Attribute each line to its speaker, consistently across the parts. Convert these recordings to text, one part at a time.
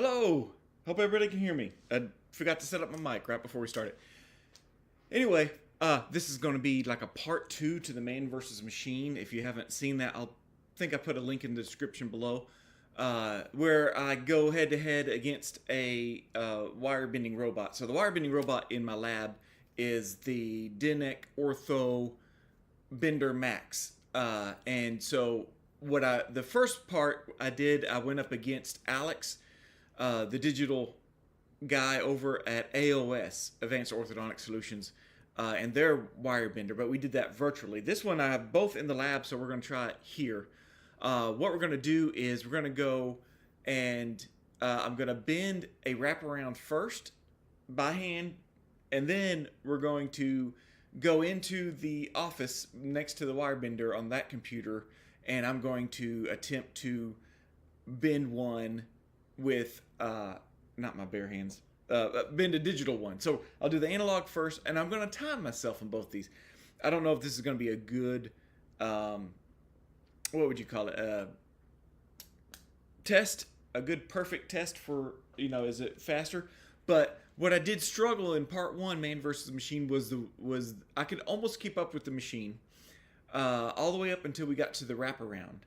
Speaker 1: Hello! Hope everybody can hear me. I forgot to set up my mic right before we started. Anyway, this is going to be like a part 2 to the man versus machine. If you haven't seen that, I think I put a link in the description below, where I go head to head against a wire bending robot. So the wire bending robot in my lab is the denckortho Bender Max. And so the first part I did, I went up against Alex, the digital guy over at AOS, Advanced Orthodontic Solutions, and their wire bender, but we did that virtually. This one I have both in the lab, so we're going to try it here. What we're going to do is we're going to go and I'm going to bend a wraparound first by hand, and then we're going to go into the office next to the wire bender on that computer, and I'm going to attempt to bend one with not my bare hands, bend a digital one. So I'll do the analog first, and I'm going to time myself on both these. I don't know if this is going to be a good what would you call it, test, a good perfect test for, is it faster? But what I did struggle in part 1, man versus machine, was I could almost keep up with the machine all the way up until we got to the wraparound.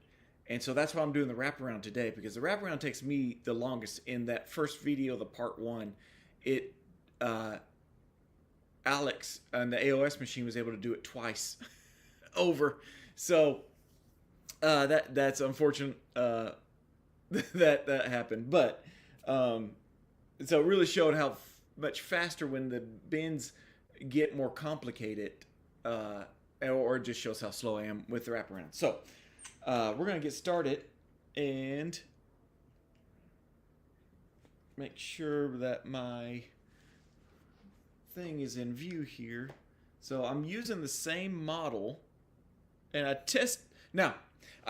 Speaker 1: And so that's why I'm doing the wraparound today, because the wraparound takes me the longest. In that first video, the part 1, Alex on the AOS machine was able to do it twice over. So that's unfortunate that happened. But so it really showed how much faster when the bends get more complicated, or it just shows how slow I am with the wraparound. So we're going to get started and make sure that my thing is in view here. So I'm using the same model, and I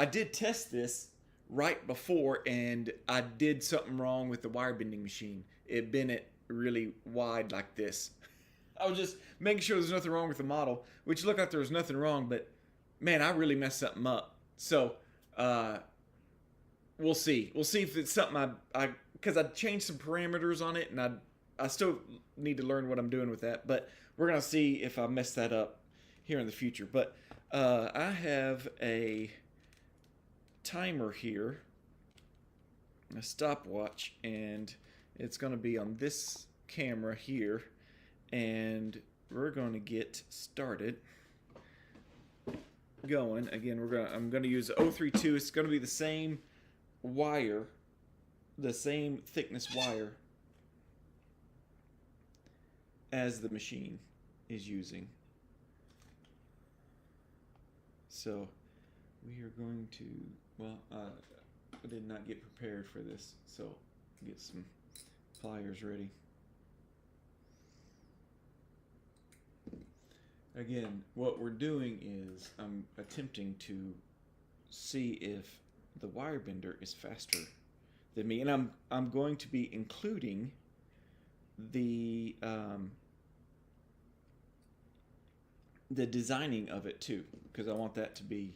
Speaker 1: did test this right before, and I did something wrong with the wire bending machine. It bent it really wide like this. I was just making sure there's nothing wrong with the model, which looked like there was nothing wrong, but man, I really messed something up. So we'll see. We'll see if it's something because I changed some parameters on it, and I still need to learn what I'm doing with that. But we're gonna see if I mess that up here in the future. But I have a timer here, a stopwatch, and it's gonna be on this camera here, and we're gonna get started going. Again, I'm gonna use 032. It's gonna be the same wire, the same thickness wire as the machine is using. So we are going to, I did not get prepared for this, so get some pliers ready. Again, what we're doing is I'm attempting to see if the wire bender is faster than me, and I'm going to be including the designing of it too, because I want that to be,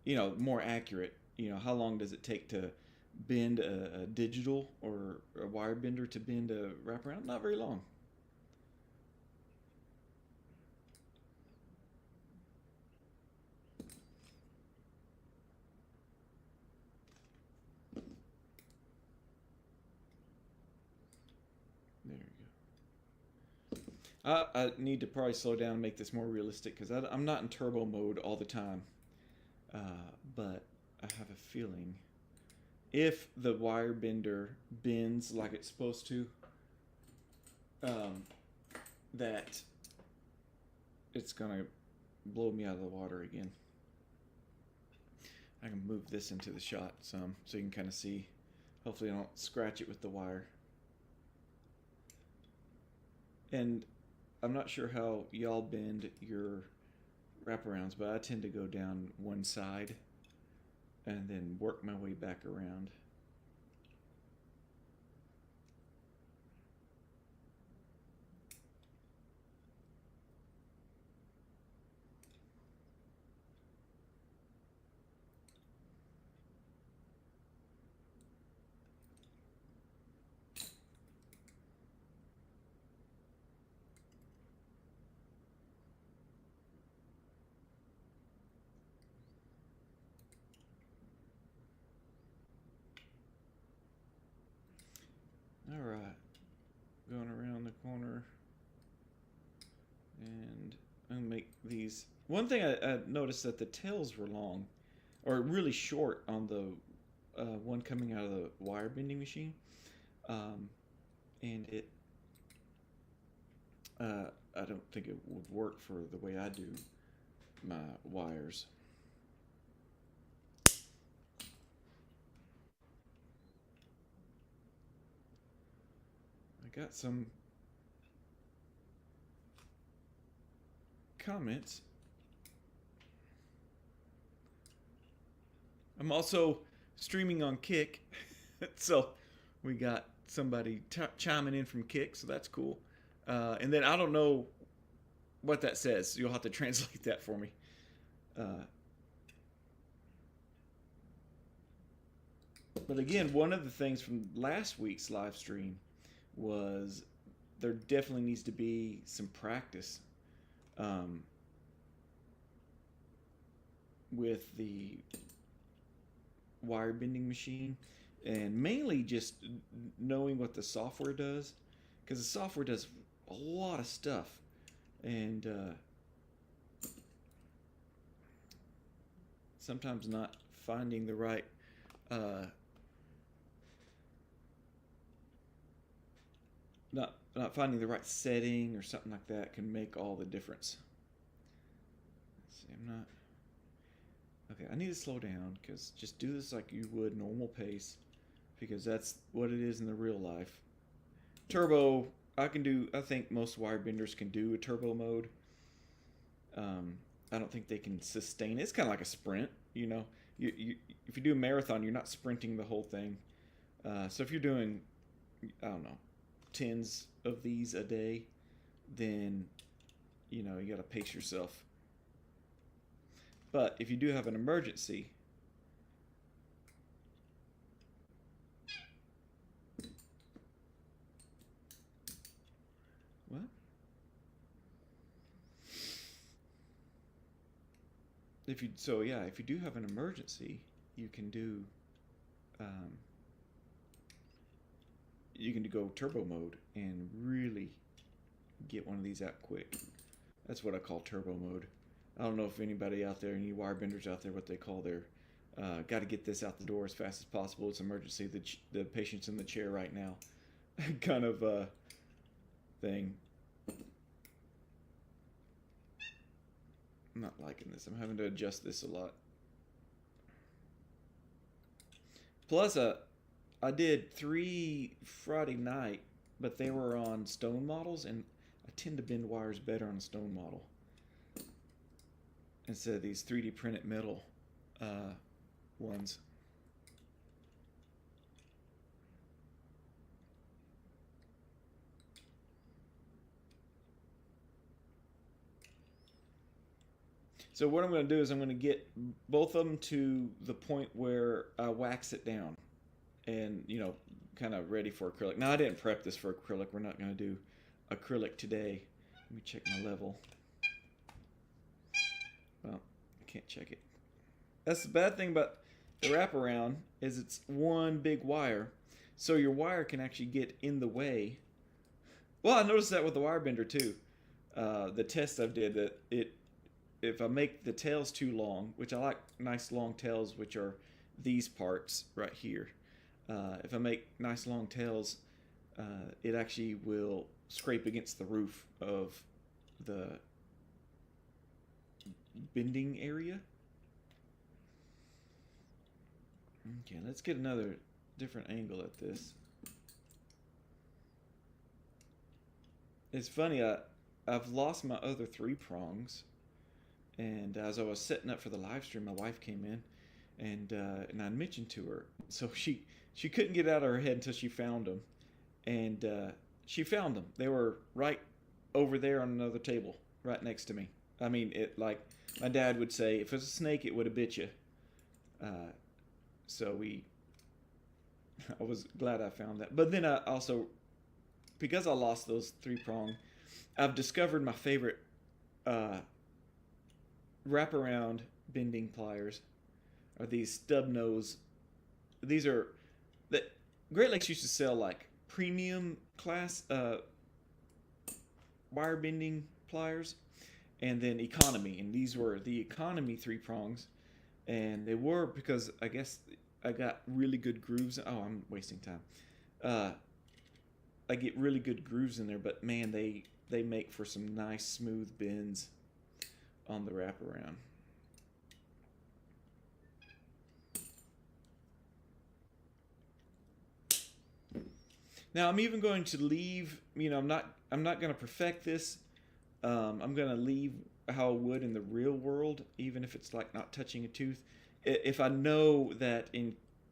Speaker 1: more accurate. How long does it take to bend a digital or a wire bender to bend a wraparound? Not very long. I need to probably slow down and make this more realistic, because I'm not in turbo mode all the time. But I have a feeling if the wire bender bends like it's supposed to, that it's going to blow me out of the water again. I can move this into the shot some so you can kind of see. Hopefully I don't scratch it with the wire. And I'm not sure how y'all bend your wraparounds, but I tend to go down one side and then work my way back around. One thing I noticed that the tails were long, or really short on the one coming out of the wire bending machine, um, and I don't think it would work for the way I do my wires. I got some comments. I'm also streaming on Kick, so we got somebody chiming in from Kick, so that's cool. And then I don't know what that says. You'll have to translate that for me. But again, one of the things from last week's live stream was there definitely needs to be some practice um, with the wire bending machine, and mainly just knowing what the software does, because the software does a lot of stuff, and sometimes not finding the right not finding the right setting or something like that can make all the difference. Let's see, I'm not okay. I need to slow down, because just do this like you would normal pace, because that's what it is in the real life. Turbo, I can do. I think most wire benders can do a turbo mode. I don't think they can sustain it. It's kind of like a sprint, you know. If you do a marathon, you're not sprinting the whole thing. So if you're doing, I don't know, tens of these a day, then you know you got to pace yourself. But if you do have an emergency, what? If you if you do have an emergency, you can do go turbo mode and really get one of these out quick. That's what I call turbo mode. I don't know if anybody out there, any wire benders out there, what they call their got to get this out the door as fast as possible. It's emergency. The patient's in the chair right now, kind of thing. I'm not liking this. I'm having to adjust this a lot. Plus, I did 3 Friday night, but they were on stone models, and I tend to bend wires better on a stone model instead of these 3D printed metal ones. So what I'm going to do is I'm going to get both of them to the point where I wax it down and, you know, kind of ready for acrylic. Now, I didn't prep this for acrylic. We're not going to do acrylic today. Let me check my level. Well, I can't check it. That's the bad thing about the wraparound is it's one big wire. So your wire can actually get in the way. Well, I noticed that with the wire bender too. The test I did, that if I make the tails too long, which I like nice long tails, which are these parts right here. If I make nice long tails, it actually will scrape against the roof of the bending area. Okay, let's get another different angle at this. It's funny, I've lost my other 3 prongs. And as I was setting up for the live stream, my wife came in, and I mentioned to her. So she couldn't get out of her head until she found them, and she found them. They were right over there on another table, right next to me. I mean, it like my dad would say, if it was a snake, it would have bit you. So I was glad I found that. But then I also, because I lost those 3 prong, I've discovered my favorite wraparound bending pliers are these stub nose. These are that Great Lakes used to sell like premium class wire bending pliers, and then economy, and these were the economy 3 prongs, and they were because I guess I got really good grooves. Oh, I'm wasting time. Uh, I get really good grooves in there, but man, they make for some nice smooth bends on the wraparound. Now I'm even going to leave. I'm not going to perfect this. I'm going to leave how I would in the real world, even if it's like not touching a tooth. If I know that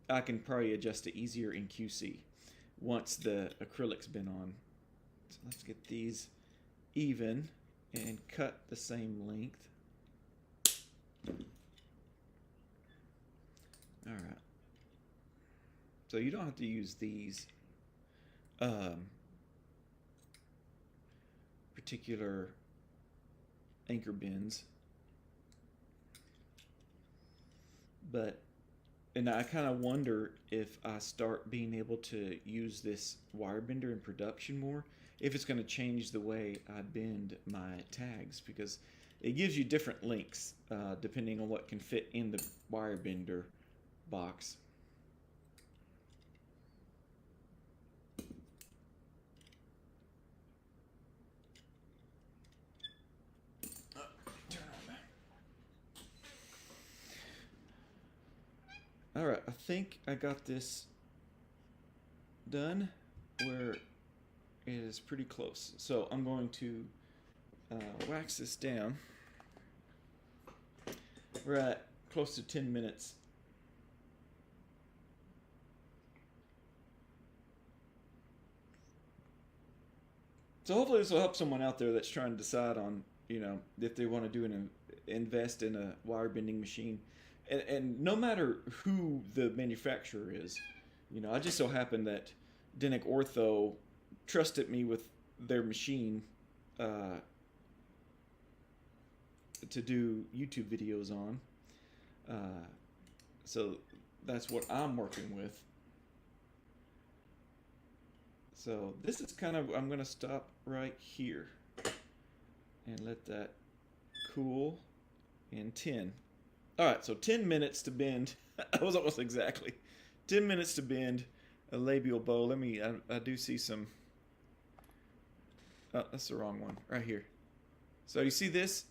Speaker 1: I can probably adjust it easier in QC once the acrylic's been on. So let's get these even and cut the same length. All right. So you don't have to use these particular anchor bends, and I kind of wonder if I start being able to use this wire bender in production more, if it's going to change the way I bend my tags, because it gives you different lengths depending on what can fit in the wire bender box. All right, I think I got this done where it is pretty close. So I'm going to wax this down. We're at close to 10 minutes. So hopefully this will help someone out there that's trying to decide on, if they want to do invest in a wire bending machine. And no matter who the manufacturer is, I just so happen that denckortho trusted me with their machine to do YouTube videos on. So that's what I'm working with. So this is I'm going to stop right here and let that cool in 10. All right, so 10 minutes to bend. I was almost exactly 10 minutes to bend a labial bow. I do see some. Oh, that's the wrong one right here. So you see this?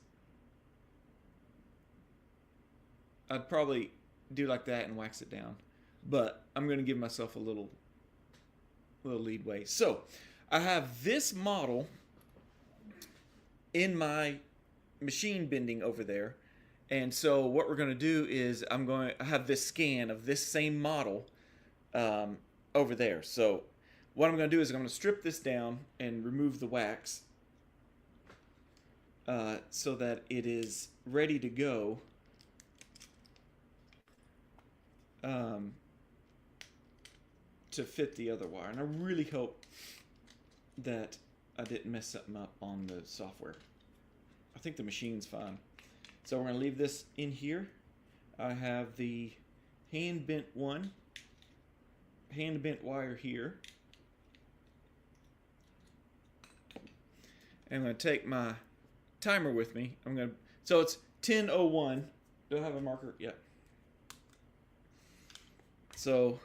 Speaker 1: I'd probably do like that and wax it down, but I'm going to give myself a little leadway. So I have this model in my machine bending over there. And so what we're going to do is I have this scan of this same model over there. So what I'm going to do is I'm going to strip this down and remove the wax so that it is ready to go to fit the other wire. And I really hope that I didn't mess something up on the software. I think the machine's fine. So we're going to leave this in here. I have the hand bent wire here. I'm going to take my timer with me. So it's 10:01. Do I have a marker? Yeah. So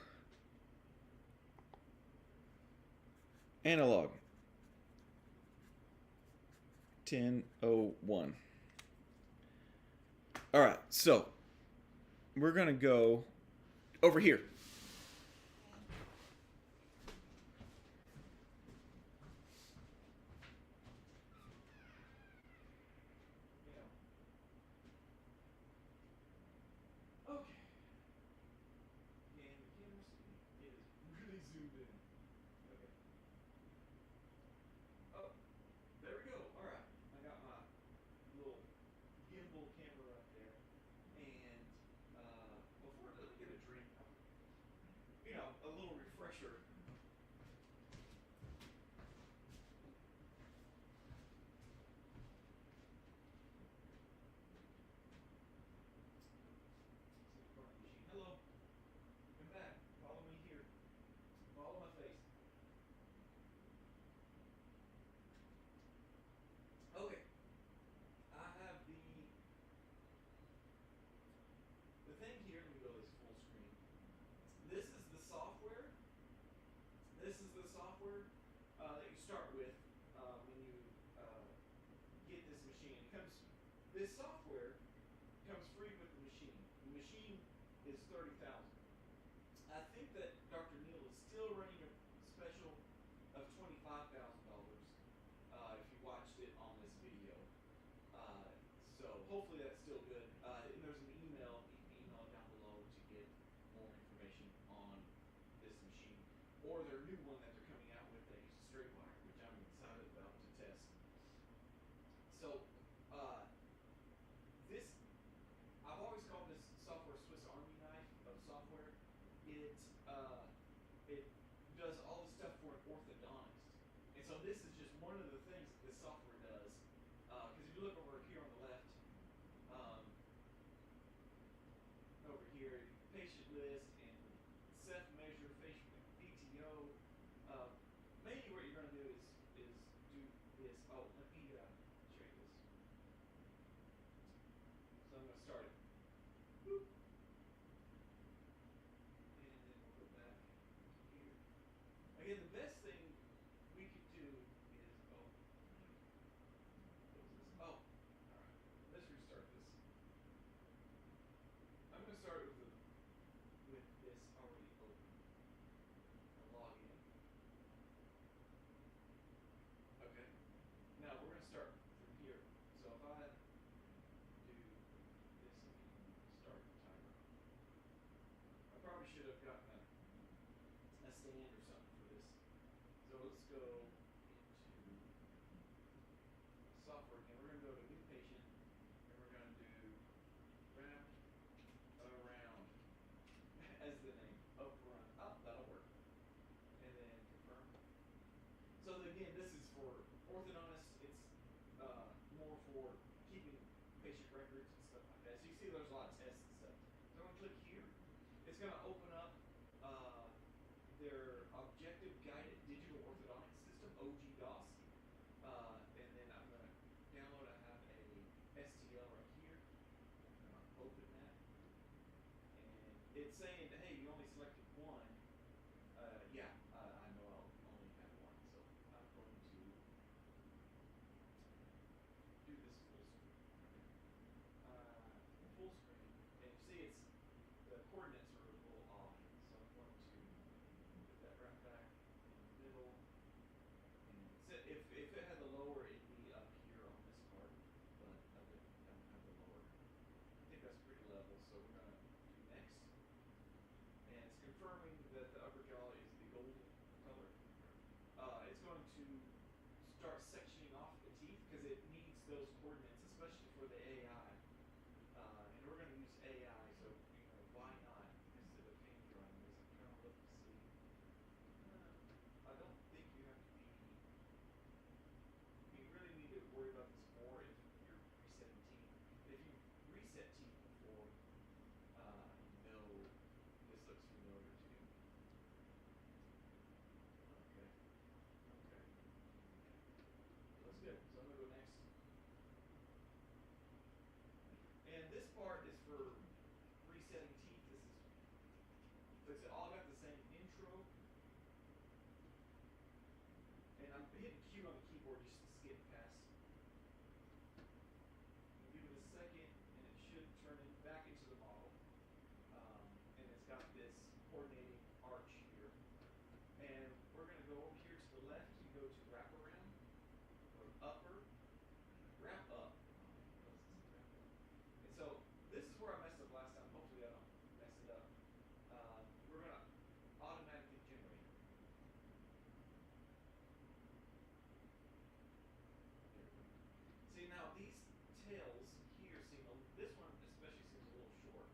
Speaker 1: analog 10:01. All right, so we're going to go over here. Okay. And the camera is really zoomed in. Okay. Oh, there we go. All right. I got my little gimbal camera up there. And before, let me get a drink. A little refresher. Hello. Come back. Follow me here. Follow my face. Okay. I start with when you get this machine. This software comes free with the machine. The machine is $30,000. I think that Dr. Neal is still running a special of $25,000 if you watched it on this video. So hopefully that's still good. And there's an email, you can email down below to get more information on this machine. Or their new one that they're coming out with that uses straight wire, which I'm excited about to test. So I've always called this software Swiss Army knife of software. It does all the stuff for an orthodontist. And so this is just one of the things that this software does. Because if you look over here on the left, over here, patient list and Ceph measure, facial PTO. Mainly what you're going to do is do this. Oh, let me show you this. So I'm going to start it. Boop. And then we'll go back here. Again, the best thing we could do is, all right, let's restart this. I'm going to start with this already open. I'll log in. Okay. Now we're going to start from here. So if I do this again, start the timer. I probably should have gotten a stand or something for this. So let's go into software again. We're going to go to new patient, and we're going to do Wraparound as the name. Wraparound. Oh, that'll work. And then confirm. So again, this is for orthodontists. It's more for keeping patient records and stuff like that. So you see there's a lot of tests and stuff. So I'm going to click here. It's going to open up their Objective Guided Digital Orthodontic System, OGDOS. And then I'm going to download. I have a STL right here. I'm going to open that. And it's saying, hey, you only selected one. Yeah, I know I'll only have one. So I'm going to do this full screen. Full screen. And you see the coordinates are a little off. So I'm going to put that right back in the middle. And so if it had the lower, it'd be up here on this part. But I don't have the lower. I think that's pretty level. So we're going to do next. And it's confirming that the upper jaw is the golden color. It's going to start sectioning off the teeth because it needs those coordinates, especially for the AI. And we're going to use AI, so why not instead of paint drawing this? I'm trying to look to see. I don't think you have to be. You really need to worry about this more if you're resetting teeth. If you reset teeth before, you know this looks familiar to you. Okay. That's good. So I'm going to go next. And this part is for resetting teeth. It's all got the same intro. And I'm hitting Q on the keyboard just to skip past. Give it a second, and it should turn it back into the model. And it's got this coordinating arch here. And we're going to go over here to the left and go to Wraparound, or upper, wrap up. And so this is where I messed up last time. Hopefully I don't mess it up. We're going to automatically generate. See, now these tails here this one especially seems a little short.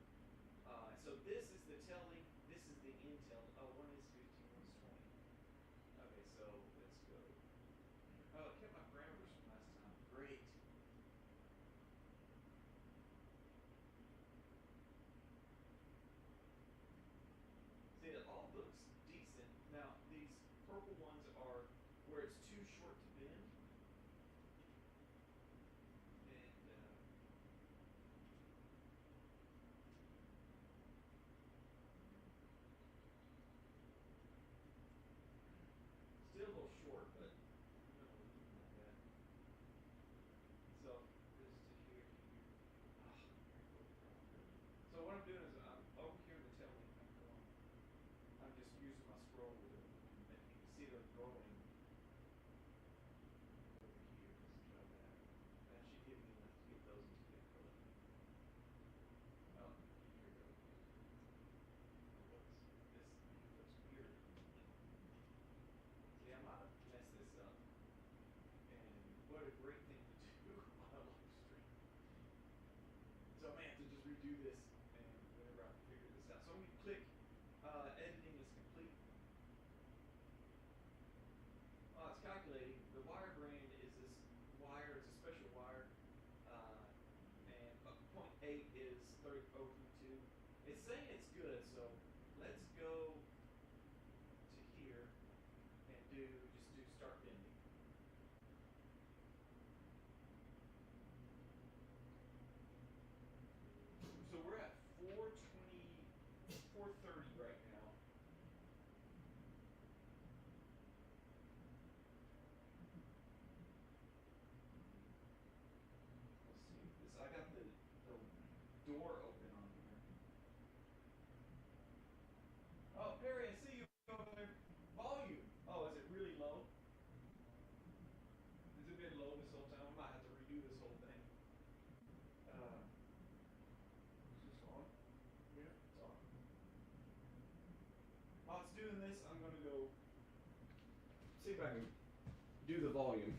Speaker 1: So this is the tail length, this is the end tail. Oh, one is 15, one's 20. Okay, so let's go. Oh, it kept my parameters from last time. Great. See, it all looks decent. Now, these purple ones are where it's too short to bend. Still a little short, but see them growing over here. Let's try that. That should give me enough to get those into the acrylic. Oh, here we go. This looks weird. See, I might have messed this up. And what a great thing to do on a live stream. So I may have to just redo this and whenever I figure this out. So I'm going to click editing is complete. It's calculating. The wire brand is this wire. It's a special wire. And 0.8 is 30.032. It's saying it's good, so let's go to here and just do start bending. So we're at 430 right now. Let's see this. I got the door open on here. Oh, Perry, I see you over there. Volume. Oh, is it really low? Has it been low this whole time? I might have to redo this whole thing. Is this on? Yeah, it's on. While it's doing this, I'm going to go see if I can do the volume.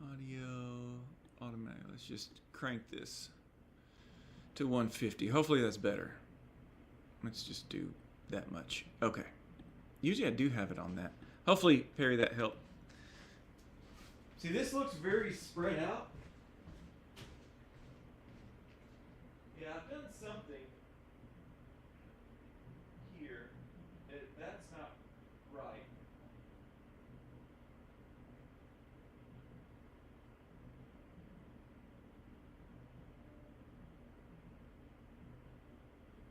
Speaker 1: Audio automatic. Let's just crank this to 150. Hopefully that's better. Let's just do that much. Okay. Usually I do have it on that. Hopefully, Perry, that helped. See, this looks very spread out. Yeah, I've done something here. That's not right.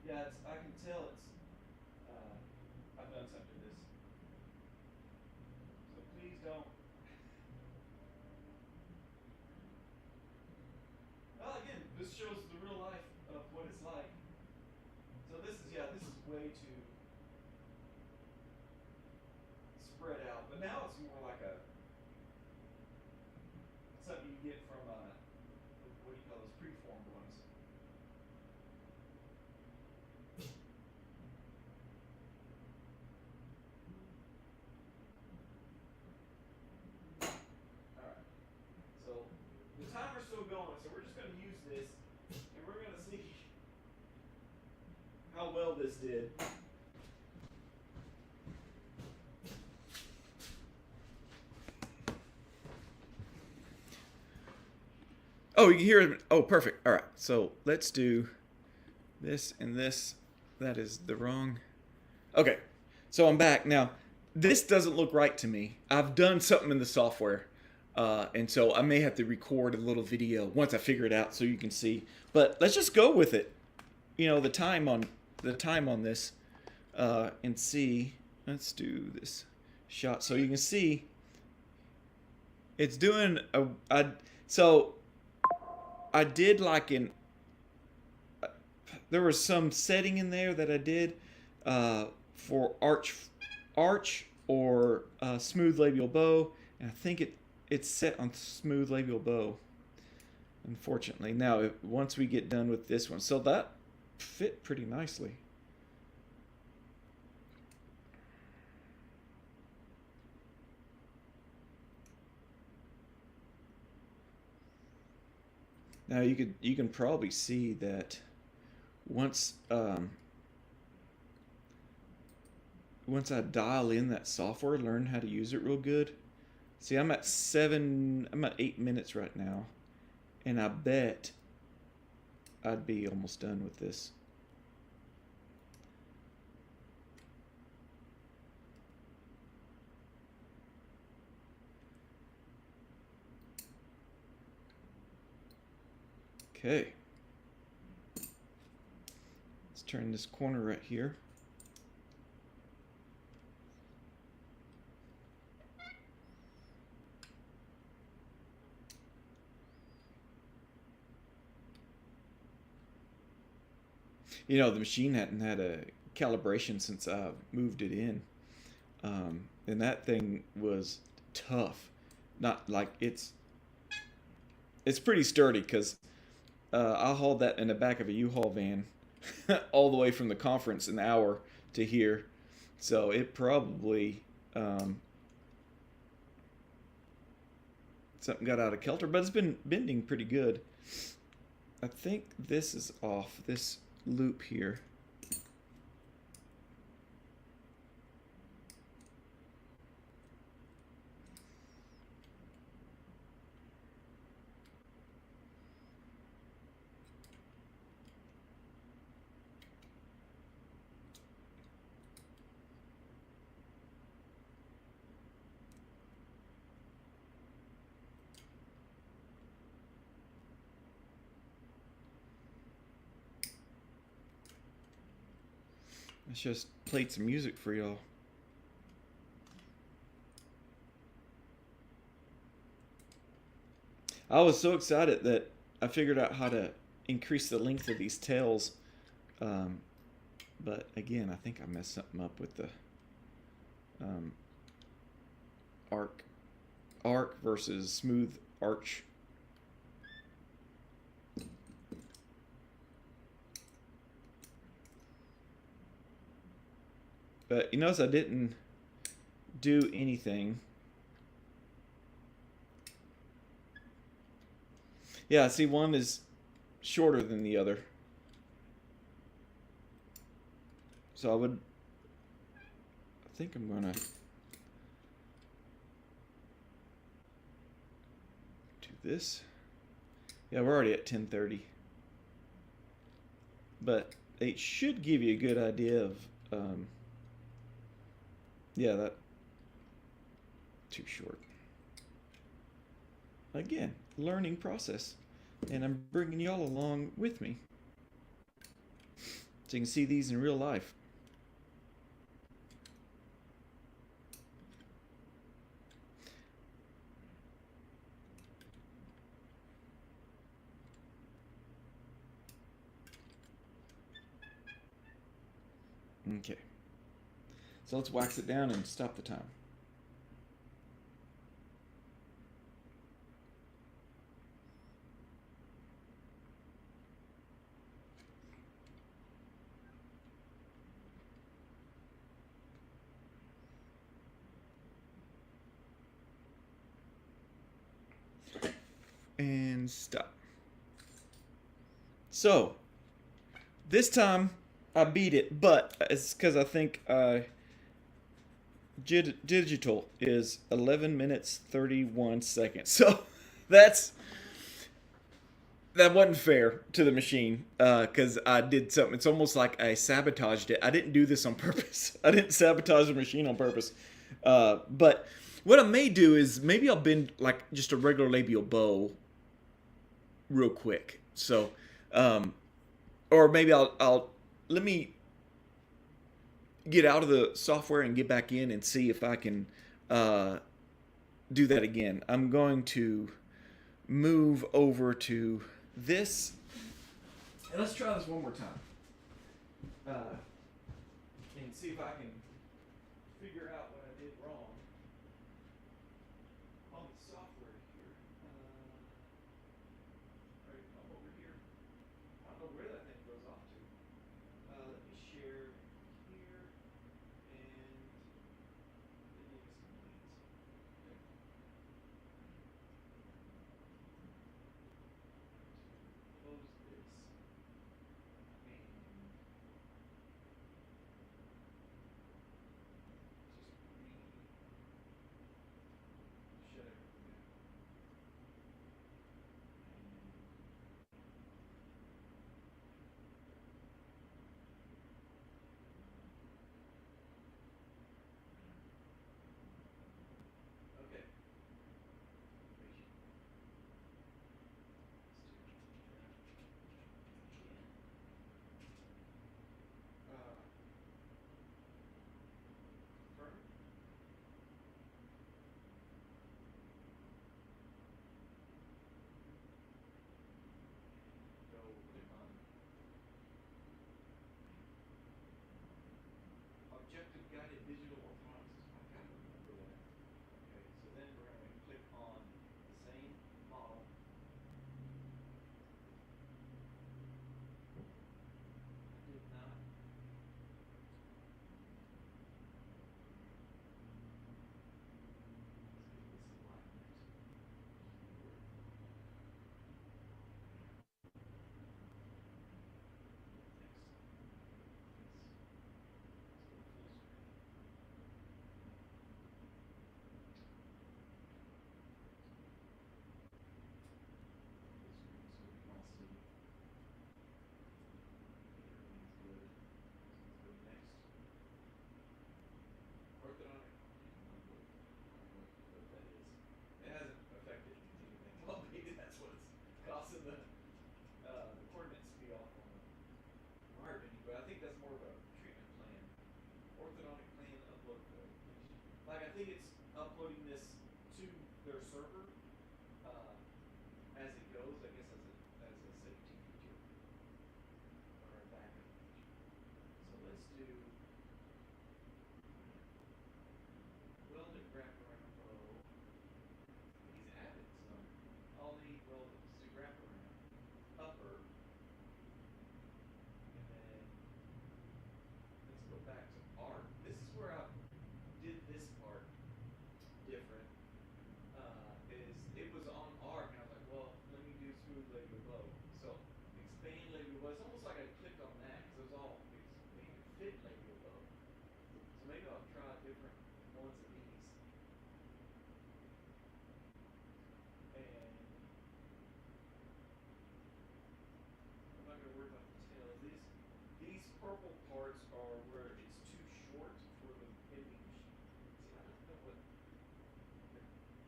Speaker 1: Yeah, I can tell I've done something to this. So please don't. Well, again, this shows the real life of what it's like. So this is way too spread out. But now it's more like something you get from what do you call those preformed ones. Alright. So the timer's still going, so we're just going to use this and we're going to see how well this did. Oh, you can hear it. Oh, perfect. All right. So let's do this and this. That is the wrong. Okay. So I'm back. Now, this doesn't look right to me. I've done something in the software. And so I may have to record a little video once I figure it out so you can see. But let's just go with it. You know, the time on this and see. Let's do this shot so you can see it's doing so I did like there was some setting in there that I did for arch or smooth labial bow, and I think it's set on smooth labial bow, unfortunately. Now once we get done with this one, so that fit pretty nicely. Now you can probably see that once I dial in that software, learn how to use it real good. See, I'm at 8 minutes right now, and I bet I'd be almost done with this. Okay. Let's turn this corner right here. The machine hadn't had a calibration since I moved it in, and that thing was tough. Not like it's pretty sturdy because I hauled that in the back of a U-Haul van all the way from the conference an hour to here, so it probably something got out of kilter, but it's been bending pretty good. I think this is off, this loop here. Let's just played some music for y'all. I was so excited that I figured out how to increase the length of these tails. But again, I think I messed something up with the arc versus smooth arch. But you notice I didn't do anything. Yeah, see, one is shorter than the other. So I think I'm gonna do this. Yeah, we're already at 10:30. But it should give you a good idea of yeah, that too short. Again, learning process. And I'm bringing y'all along with me. So you can see these in real life. Okay. So let's wax it down and stop the time. And stop. So, this time I beat it, but it's because I think digital is 11 minutes 31 seconds. So that wasn't fair to the machine because I did something. It's almost like I sabotaged it. I didn't do this on purpose. I didn't sabotage the machine on purpose. But what I may do is maybe I'll bend like just a regular labial bow real quick. So, or maybe I'll let me get out of the software and get back in and see if I can do that again. I'm going to move over to this. And let's try this one more time. And see if I can figure out what I did wrong on the software here. Right, come over here. I don't know where that thing goes off to. Let me share here and then make us complete. Okay. Close this. And purple parts are where it's too short for the bending machine. See, I don't know what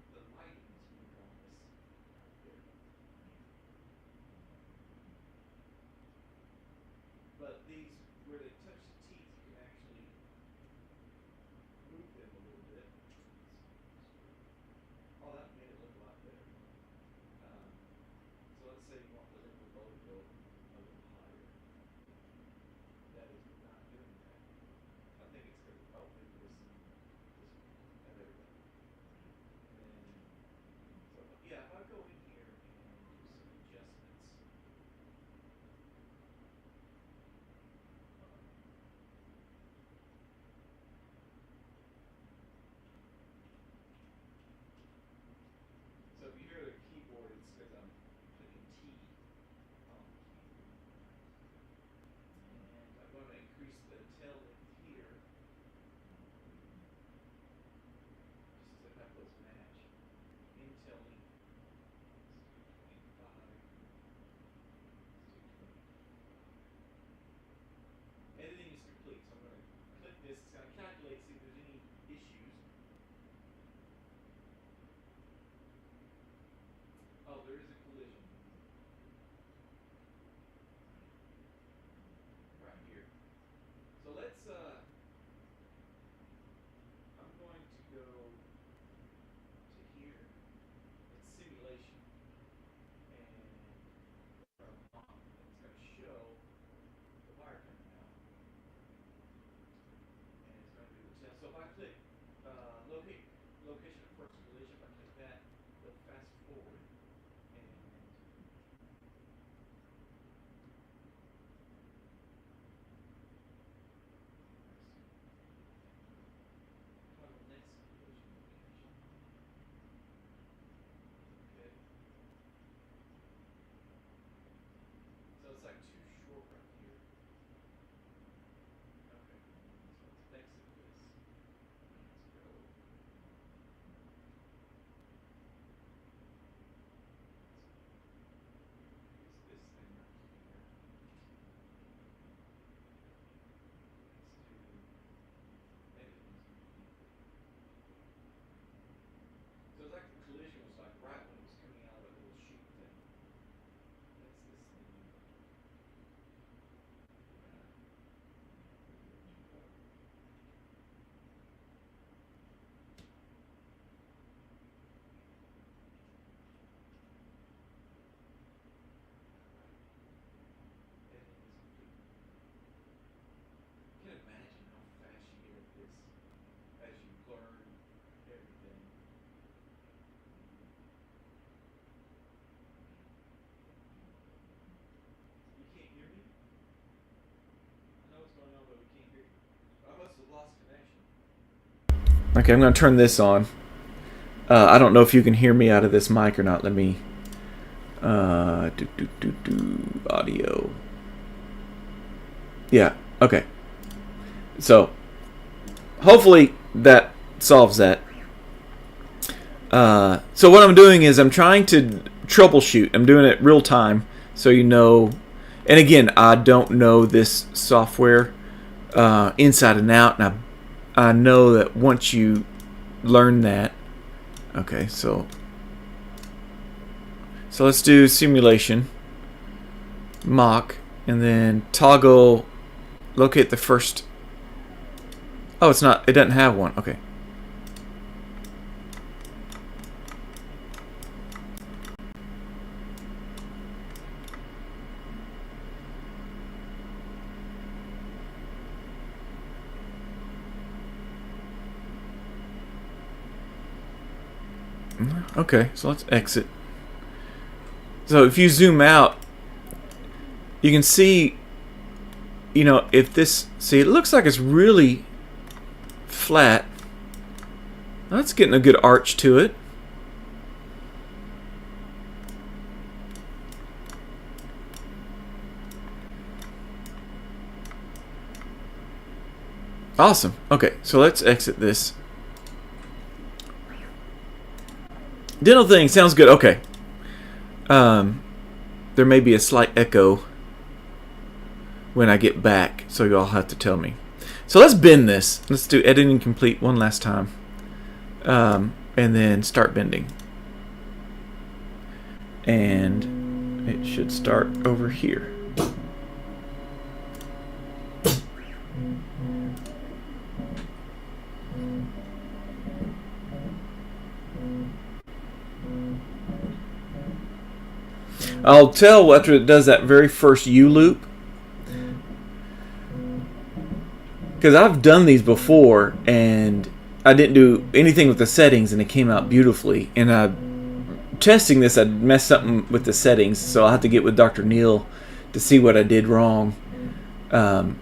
Speaker 1: the lighting is weak on this right there. But these, where they touch the teeth, you can actually move them a little bit. Oh, that made it look a lot better. So let's say you want the liquid bowl to go a little higher. That is not doing that. I think it's because, oh, maybe this one. Oh, there we go. And then, so yeah, if I go in here and do some adjustments. So if you hear the keyboard, it's because I'm clicking T on the keyboard. And I'm going to increase the tail length here, just to have those match. In tail length is 225. Editing is complete, so I'm going to click this. It's going to calculate, see if there's any issues. Oh, there is a collision. Right here. So let's, I'm going to go to here. It's simulation. And it's going to show the wire coming out. And it's going to do the tail. So if I click locate location of first collision, if I click that, it'll fast forward. And next collision location. Okay. So it's like too short right here. Okay. So let's exit this. Let's go. Use this thing right here. Let's do editing. So it's like the collision was like right when it was coming out of that little chute thing. That's this thing. You can imagine how fast you get at this as you learn everything. You can't hear me? I know what's going on, but we can't hear you. I must have lost connection. Okay, I'm going to turn this on. I don't know if you can hear me out of this mic or not. Let me audio. Yeah, okay. So hopefully that solves that. So what I'm doing is I'm trying to troubleshoot. I'm doing it real time, so you know. And again, I don't know this software inside and out, and I know that once you learn that. Okay, so let's do simulation, mock, and then toggle, locate the first. Oh, it's not, it doesn't have one. Okay. Okay, so let's exit. So if you zoom out, you can see, you know, if this, see, it looks like it's really flat. That's getting a good arch to it. Awesome. Okay, so let's exit this. Dental thing sounds good. Okay. There may be a slight echo. when I get back, so y'all have to tell me. So let's bend this. Let's do editing complete one last time. And then start bending. And it should start over here. I'll tell after it does that very first U-loop, because I've done these before and I didn't do anything with the settings and it came out beautifully. And testing this, I messed something with the settings, so I'll have to get with Dr. Neil to see what I did wrong. Okay,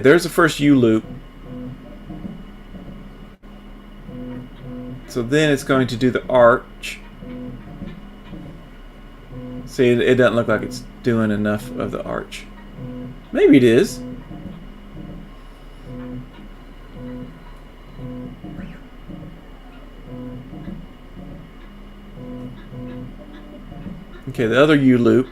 Speaker 1: there's the first U-loop. So then it's going to do the arch. See, it doesn't look like it's doing enough of the arch. Maybe it is. Okay, the other U-loop.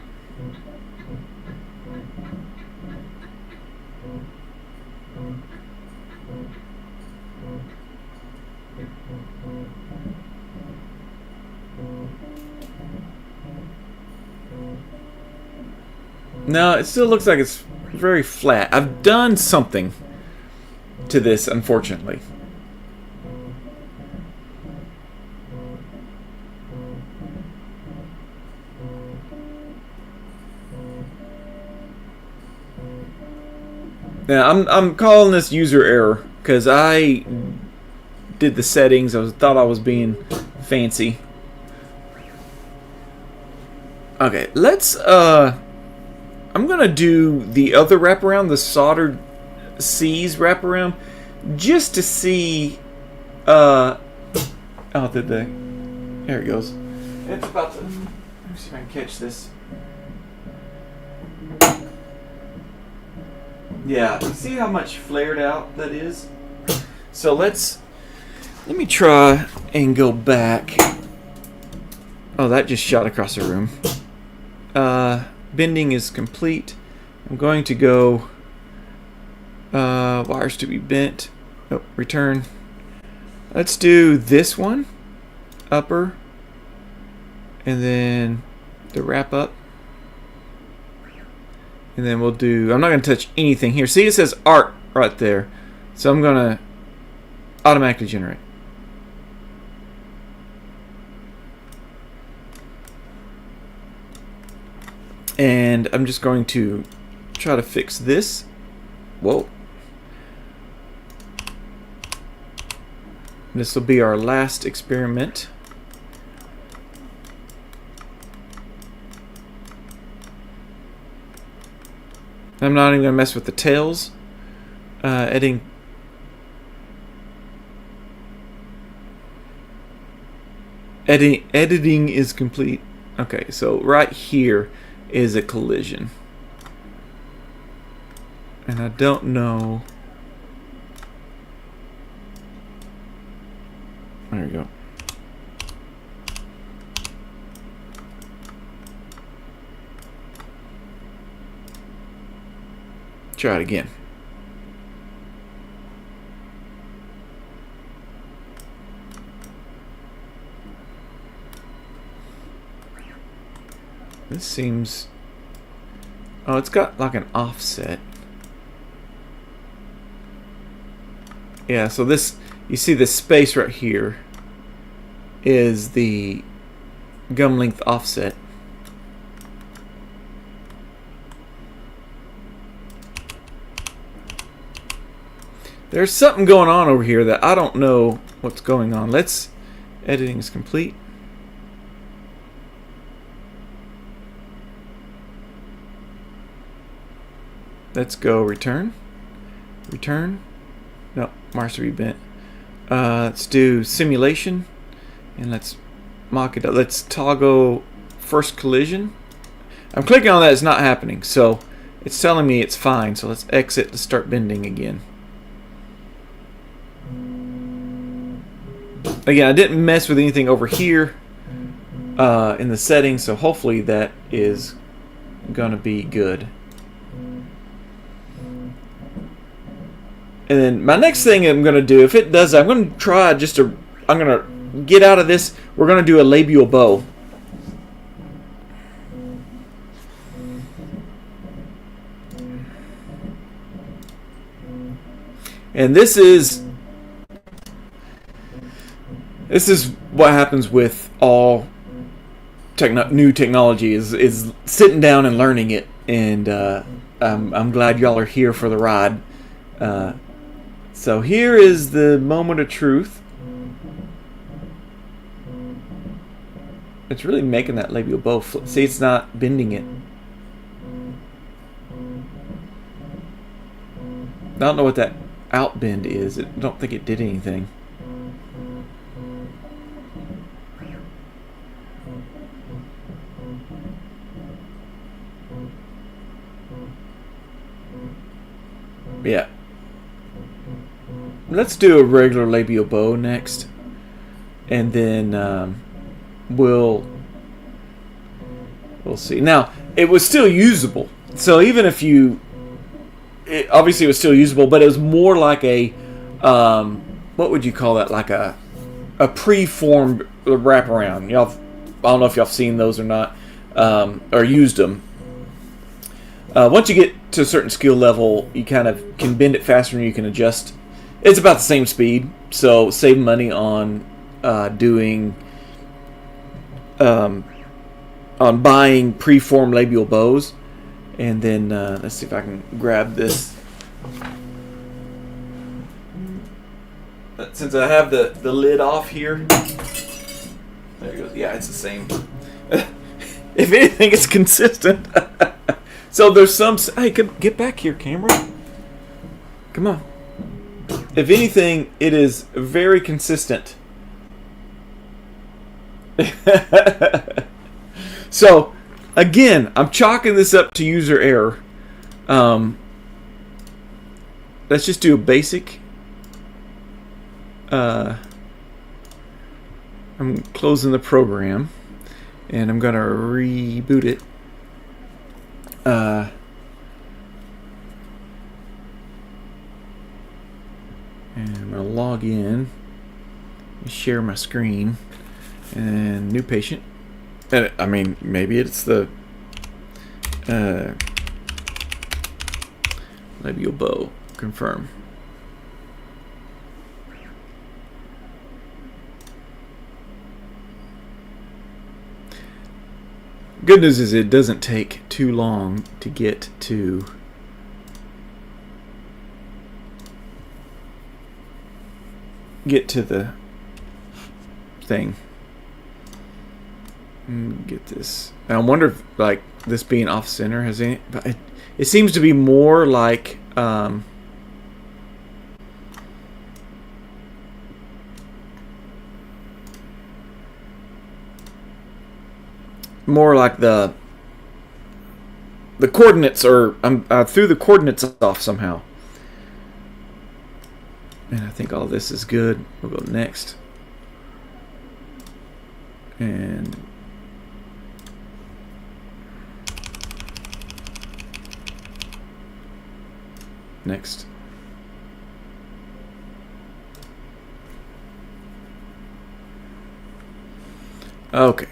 Speaker 1: No, it still looks like it's very flat. I've done something to this, unfortunately. Now, I'm calling this user error because I did the settings. Thought I was being fancy. Okay, let's I'm gonna do the other wraparound, the soldered C's wraparound, just to see. Oh, there it goes. It's about to. Let me see if I can catch this. Yeah, you see how much flared out that is? So let me try and go back. Oh, that just shot across the room. Bending is complete. I'm going to go wires to be bent. Oh, return. Let's do this one, upper, and then the wrap up. And then we'll do, I'm not going to touch anything here. See, it says art right there. So I'm going to automatically generate. And I'm just going to try to fix this. Whoa. This will be our last experiment. I'm not even going to mess with the tails. Editing is complete. Okay, so right here is a collision. And I don't know. There we go. Try it again. This seems... Oh, it's got like an offset. Yeah, so this, you see this space right here is the gum length offset. There's something going on over here that I don't know what's going on. Editing is complete. Let's go return. Return. No, marks to be bent. Let's do simulation. And let's mock it up. Let's toggle first collision. I'm clicking on that, it's not happening. So it's telling me it's fine. So let's exit to start bending again. Again, I didn't mess with anything over here in the settings, so hopefully that is gonna be good. And then my next thing I'm going to do, if it does, I'm going to try just to, I'm going to get out of this. We're going to do a labial bow. And this is what happens with all new technology is sitting down and learning it. And I'm glad y'all are here for the ride. So here is the moment of truth. It's really making that labial bow flip. See, it's not bending it. I don't know what that outbend is. I don't think it did anything. Yeah. Let's do a regular labial bow next. And then we'll see. Now, it was still usable. So even if you... obviously it was still usable, but it was more like a... what would you call that? Like a pre-formed wraparound. Y'all, I don't know if y'all have seen those or not. Or used them. Once you get to a certain skill level, you kind of can bend it faster and you can adjust. It's about the same speed, so save money on doing on buying pre-formed labial bows. And then let's see if I can grab this. Since I have the lid off here, there it goes. Yeah, it's the same. If anything, it's consistent. So there's some... Hey, get back here, camera. Come on. If anything, it is very consistent. So, again, I'm chalking this up to user error. Let's just do a basic. I'm closing the program. And I'm going to reboot it. And I'm going to log in, share my screen, and new patient. And I mean, maybe it's the labial bow. Confirm. Good news is it doesn't take too long to get to the thing. Get this. I wonder if, like, this being off center has any. But it seems to be more like more like the coordinates are. I threw the coordinates off somehow. And I think all this is good. We'll go next. And next. Okay.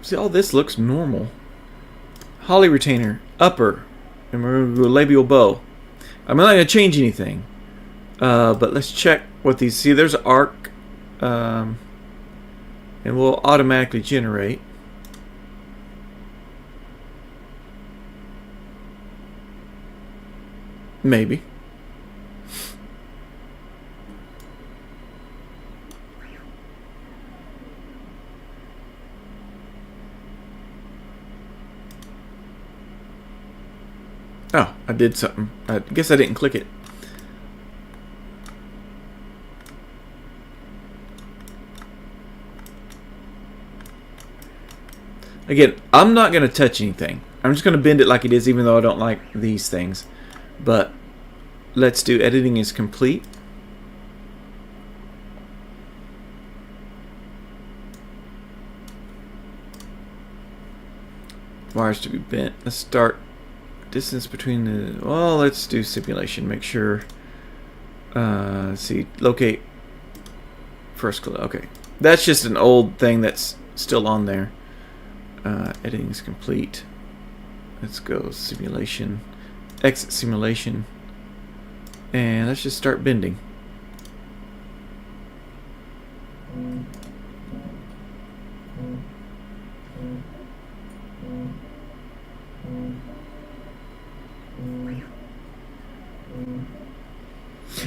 Speaker 1: See, all this looks normal. Holly retainer, upper, and we're going to go labial bow. I'm not going to change anything. But let's check what these... See, there's an arc. And we'll automatically generate. Maybe. Oh, I did something. I guess I didn't click it. Again, I'm not going to touch anything. I'm just going to bend it like it is, even though I don't like these things. But let's do editing is complete. Wires to be bent. Let's start distance between the... Well, let's do simulation. Make sure... let's see. Locate first clue. Okay. That's just an old thing that's still on there. Editing's complete. Let's go simulation. Exit simulation. And let's just start bending.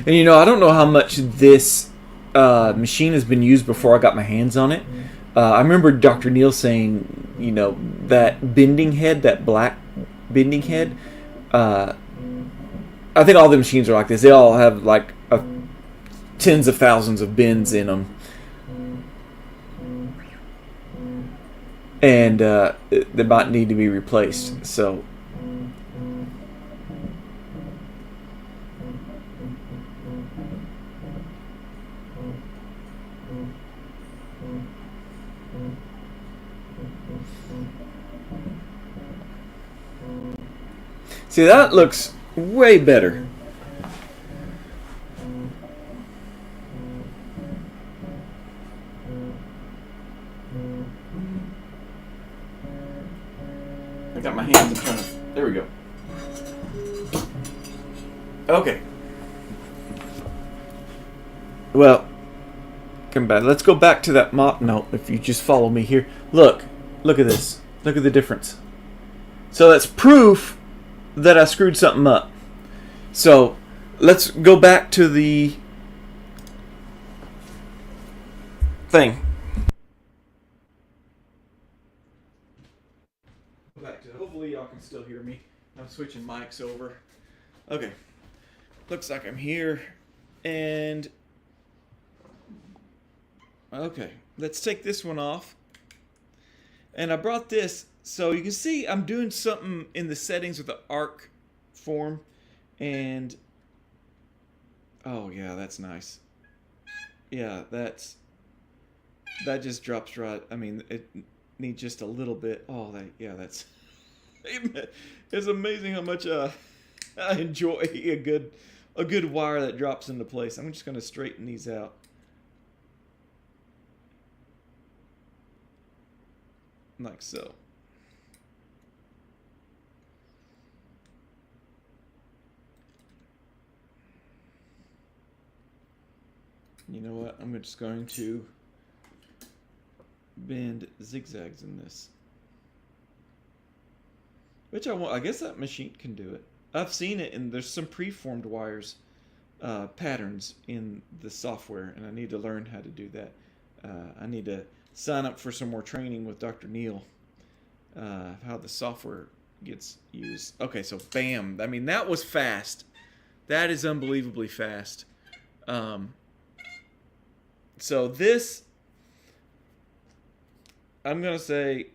Speaker 1: And you know, I don't know how much this machine has been used before I got my hands on it. I remember Dr. Neil saying, you know, that bending head, that black bending head, I think all the machines are like this. They all have like tens of thousands of bends in them. And they might need to be replaced. So... See, that looks way better. I got my hands, I'm trying to... There we go. Okay. Well, come back. Let's go back to that mop note if you just follow me here. Look at this. Look at the difference. So that's proof that I screwed something up. So let's go back to the thing. Hopefully y'all can still hear me. I'm switching mics over. Okay. Looks like I'm here. And okay, let's take this one off. And I brought this, so you can see I'm doing something in the settings with the arc form. And oh yeah, that's nice. Yeah, that just drops right. I mean, it needs just a little bit. Oh, that's it's amazing how much I enjoy a good wire that drops into place. I'm just going to straighten these out. Like so. You know what? I'm just going to bend zigzags in this. Which I guess that machine can do it. I've seen it, and there's some preformed wires, patterns in the software, and I need to learn how to do that. I need to sign up for some more training with Dr. Neil, how the software gets used. Okay, so bam. I mean, that was fast. That is unbelievably fast. So this, I'm going to say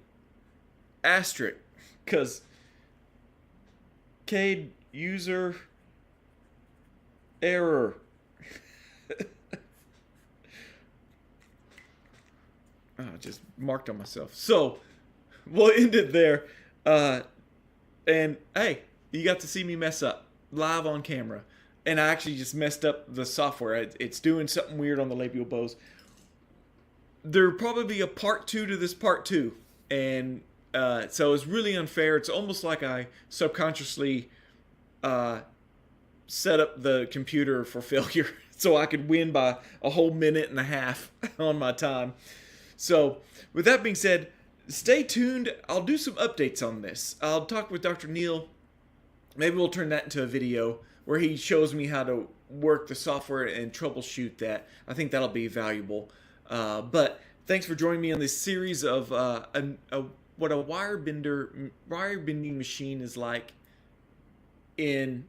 Speaker 1: asterisk, because Cade user error. I just marked on myself. So we'll end it there. And hey, you got to see me mess up live on camera. And I actually just messed up the software. It's doing something weird on the labial bows. There'll probably be a part 2 to this part 2. And so it's really unfair. It's almost like I subconsciously set up the computer for failure so I could win by a whole minute and a half on my time. So with that being said, stay tuned. I'll do some updates on this. I'll talk with Dr. Neil. Maybe we'll turn that into a video where he shows me how to work the software and troubleshoot that. I think that'll be valuable. But thanks for joining me on this series of what a wire bending machine is like in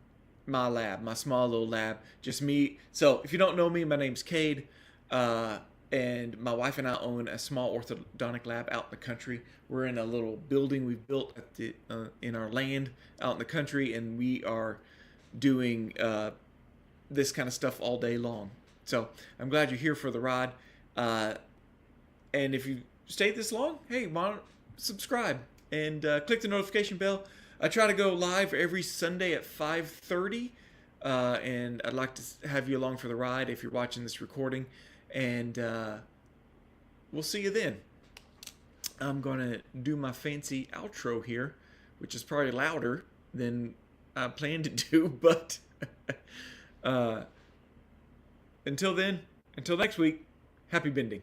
Speaker 1: my lab, my small little lab, just me. So if you don't know me, my name's Cade, and my wife and I own a small orthodontic lab out in the country. We're in a little building we've built at the in our land out in the country, and we are doing this kind of stuff all day long. So I'm glad you're here for the ride. And if you stayed this long, hey, why don't subscribe and click the notification bell. I try to go live every Sunday at 5:30, and I'd like to have you along for the ride if you're watching this recording, and we'll see you then. I'm going to do my fancy outro here, which is probably louder than I planned to do, but until then, until next week, happy bending.